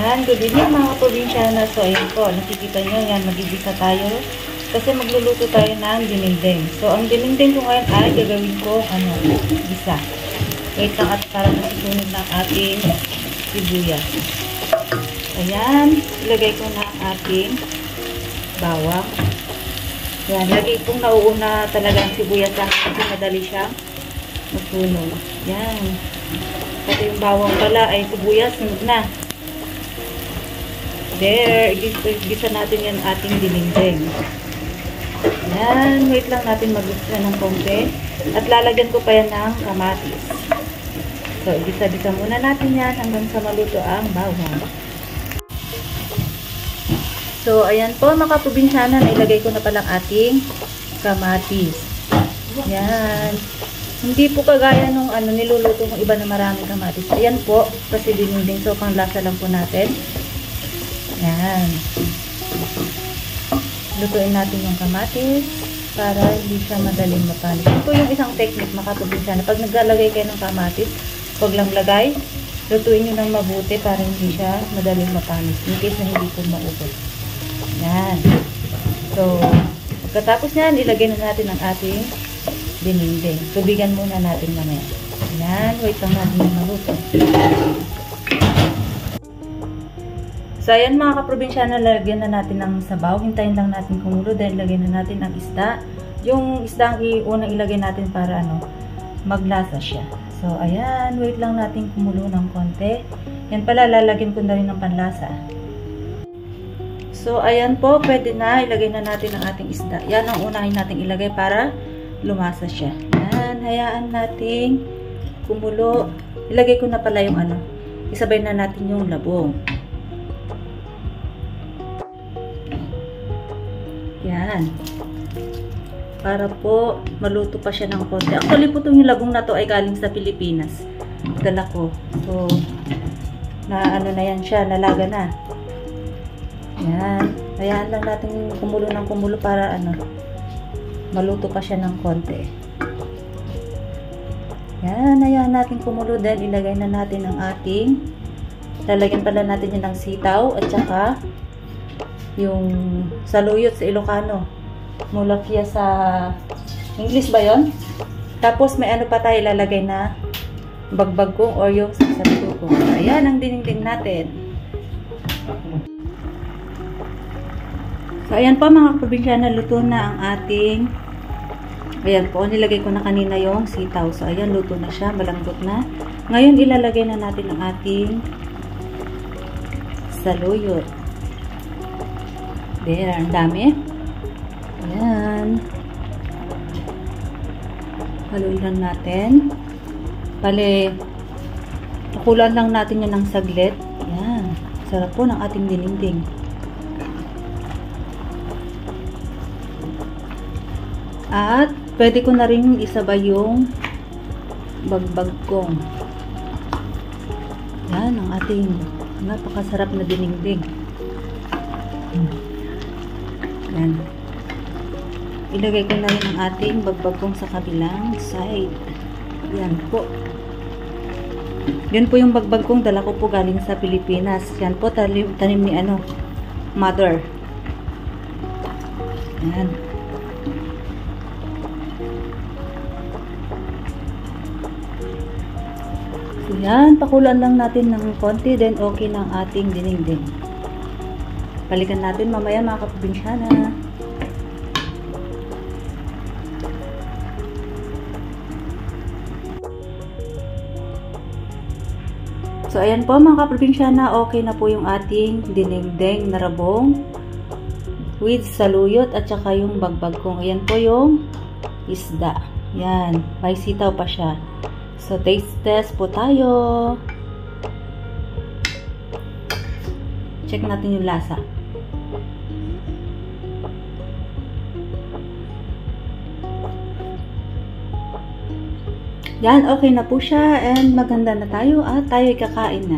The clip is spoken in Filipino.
Yan, good evening mga probinsyana. So, ayan po, nakikita nyo, yan, magigisa tayo. Kasi magluluto tayo ng dininding. So, ang dininding ko ngayon ay gagawin ko, gisa. Wait lang at para nasusunod ng ating sibuyas. Ayan, ilagay ko na ang ating bawang. Yan, lagi kong nauuna talaga ang sibuyas lang kasi madali siyang masunog. Yan. Kasi yung bawang pala ay sibuyas, sunog na. There, igisa natin yan ating dininding. Yan, wait lang natin mag-gusto ng konti. At lalagyan ko pa yan ng kamatis. So, igisa-gisa muna natin yan hanggang sa maluto ang bawang. So, ayan po mga probinsyana, nailagay ko na palang ating kamatis. Yan. Hindi po kagaya nung niluluto kong iba na maraming kamatis. Ayan po, kasi dininding. So, pang lasa lang po natin. Yan. Lutuin natin yung kamatis para hindi siya madaling mapanis. Ito yung isang technique mga probinsyana. Pag naglalagay kayo ng kamatis, huwag lang lagay. Lutuin nyo ng mabuti para hindi siya madaling mapanis. In case na hindi po maubos. Yan. So, pagkatapos yan, ilagay na natin ang ating dininding. Tubigan muna natin mamaya. Yan. Wait lang natin yung maluto. So, ayan mga kaprobinsyana, lagyan na natin ng sabaw. Hintayin lang natin kumulo dahil lagyan na natin ang isda. Yung isda ang unang ilagay natin para maglasa siya. So, ayan. Wait lang natin kumulo ng konti. Yan pala, lalagyan ko na rin ng panlasa. So, ayan po. Pwede na. Ilagay na natin ang ating isda. Yan ang unahin natin ilagay para lumasa siya. Yan. Hayaan natin kumulo. Ilagay ko na pala yung isabay na natin yung labong. Yan. Para po maluto pa siya ng konti. Actually po itong labong na to ay galing sa Pilipinas. Dala ko. So, na yan siya. Nalaga na. Yan. Hayaan lang natin kumulo ng kumulo para maluto pa siya ng konti. Yan. Hayaan natin kumulo dahil ilagay na natin ang ating lalagyan pala natin yun ng sitaw at saka yung saluyot sa Ilocano. Mulapia sa English ba yon? Tapos may pa tayo lalagay na bagbagkong or yung sasatukong. Ayan ang dininding natin. So ayan po mga probinsyana, luto na ang ating ayan po, nilagay ko na kanina yung sitaw. So ayan, luto na siya, malambot na. Ngayon ilalagay na natin ang ating saluyot. There, ang dami. Ayan. Haluin lang natin. Bale, pakulan lang natin yan ng saglit. Ayan. Sarap po ng ating dininding. At, pwede ko na rin isabay yung bagbagkong. Ayan, ang ating napakasarap na dininding. Yan. Ilagay ko na rin ang ating bagbagkong sa kabilang side. Yan po. Yan po yung bagbagkong dala ko po galing sa Pilipinas. Yan po tanim ni mother. Yan. So yan, pakulan lang natin ng konti then okay na ang ating dininding. Balikan natin mamaya mga kaprobinsyana. So, ayan po mga kaprobinsyana, okay na po yung ating dinengdeng na rabong with saluyot at saka yung bagbagkong. Ayan po yung isda. Yan, may sitaw pa siya. So, taste test po tayo. Check natin yung lasa. Yan, okay na po siya and maganda na tayo at tayo'y kakain na.